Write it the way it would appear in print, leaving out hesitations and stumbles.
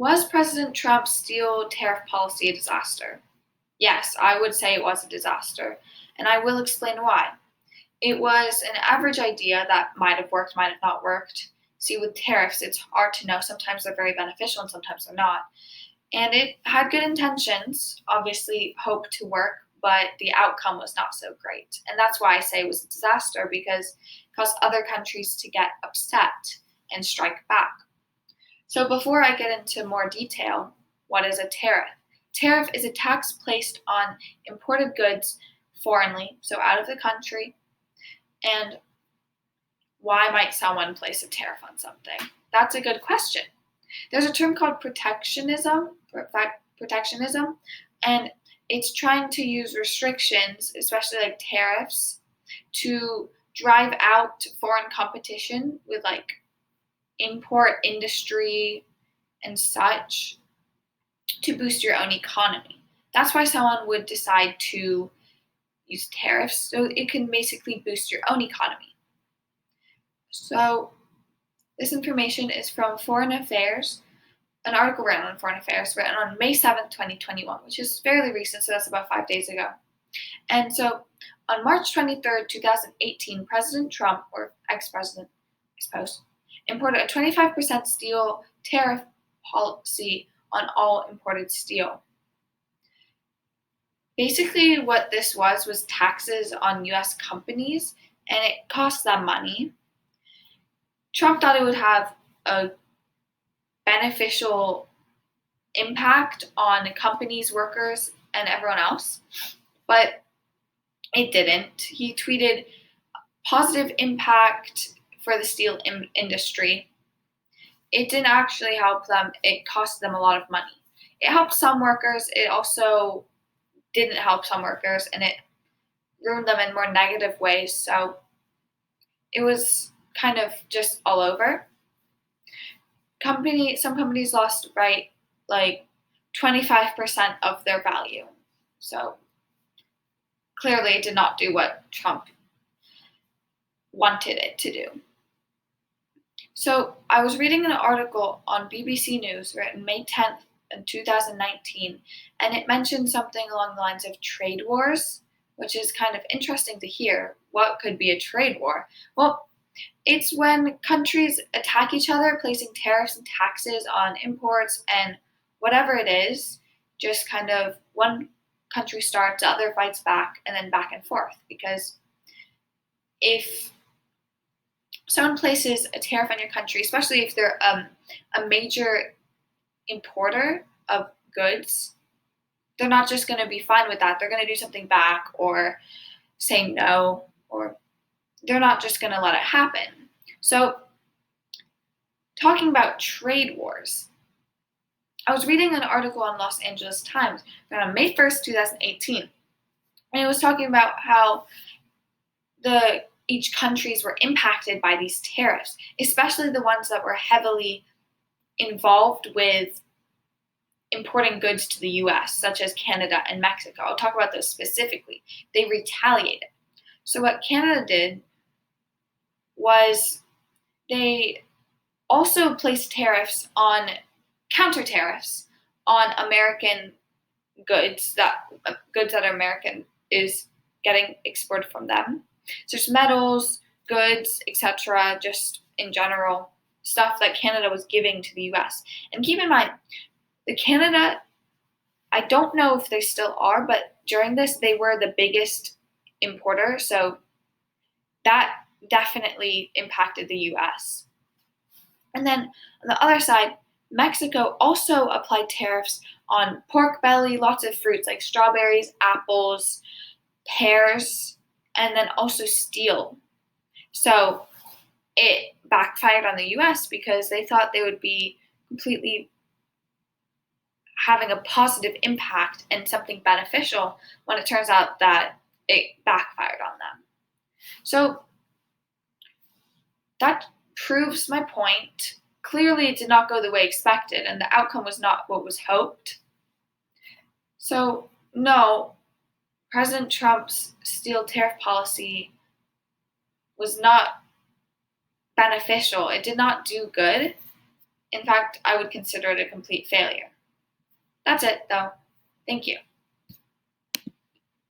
Was President Trump's steel tariff policy a disaster? Yes, I would say it was a disaster, and I will explain why. It was an average idea that might have worked, might have not worked. See, with tariffs, it's hard to know. Sometimes they're very beneficial and sometimes they're not. And it had good intentions, obviously, hoped to work, but the outcome was not so great. And that's why I say it was a disaster, because it caused other countries to get upset and strike back. So before I get into more detail, what is a tariff? Tariff is a tax placed on imported goods foreignly, so out of the country. And why might someone place a tariff on something? That's a good question. There's a term called protectionism, and it's trying to use restrictions, especially like tariffs, to drive out foreign competition with like import industry and such to boost your own economy. That's why someone would decide to use tariffs, so it can basically boost your own economy. So this information is from Foreign Affairs, an article written on Foreign Affairs written on May 7th, 2021, which is fairly recent, so that's about 5 days ago. And so on March 23rd, 2018, President Trump, or ex-president, I suppose, imported a 25% steel tariff policy on all imported steel. Basically, what this was taxes on US companies, and it cost them money. Trump thought it would have a beneficial impact on companies, workers, and everyone else, but it didn't. He tweeted positive impact for the steel industry. It didn't actually help them. It cost them a lot of money. It helped some workers. It also didn't help some workers, and it ruined them in more negative ways. So it was kind of just all over. Some companies lost like 25% of their value. So clearly it did not do what Trump wanted it to do. So I was reading an article on BBC News written May 10th in 2019, and it mentioned something along the lines of trade wars, which is kind of interesting to hear. What could be a trade war? Well, it's when countries attack each other, placing tariffs and taxes on imports and whatever it is, just kind of one country starts, the other fights back, and then back and forth. Because if someone places a tariff on your country, especially if they're a major importer of goods, they're not just going to be fine with that. They're going to do something back or say no, or they're not just going to let it happen. So, talking about trade wars, I was reading an article on Los Angeles Times on May 1st, 2018, and it was talking about how each countries were impacted by these tariffs, especially the ones that were heavily involved with importing goods to the US, such as Canada and Mexico. I'll talk about those specifically. They retaliated. So what Canada did was they also placed counter tariffs on American goods that are American is getting exported from them. So there's metals, goods, etc., just in general, stuff that Canada was giving to the US. And keep in mind, the Canada, I don't know if they still are, but during this, they were the biggest importer. So that definitely impacted the US. And then on the other side, Mexico also applied tariffs on pork belly, lots of fruits like strawberries, apples, pears, and then also steel. So it backfired on the US because they thought they would be completely having a positive impact and something beneficial when it turns out that it backfired on them. So that proves my point. Clearly, it did not go the way expected, and the outcome was not what was hoped. So, no, President Trump's steel tariff policy was not beneficial. It did not do good, In fact, I would consider it a complete failure. That's it, though. Thank you.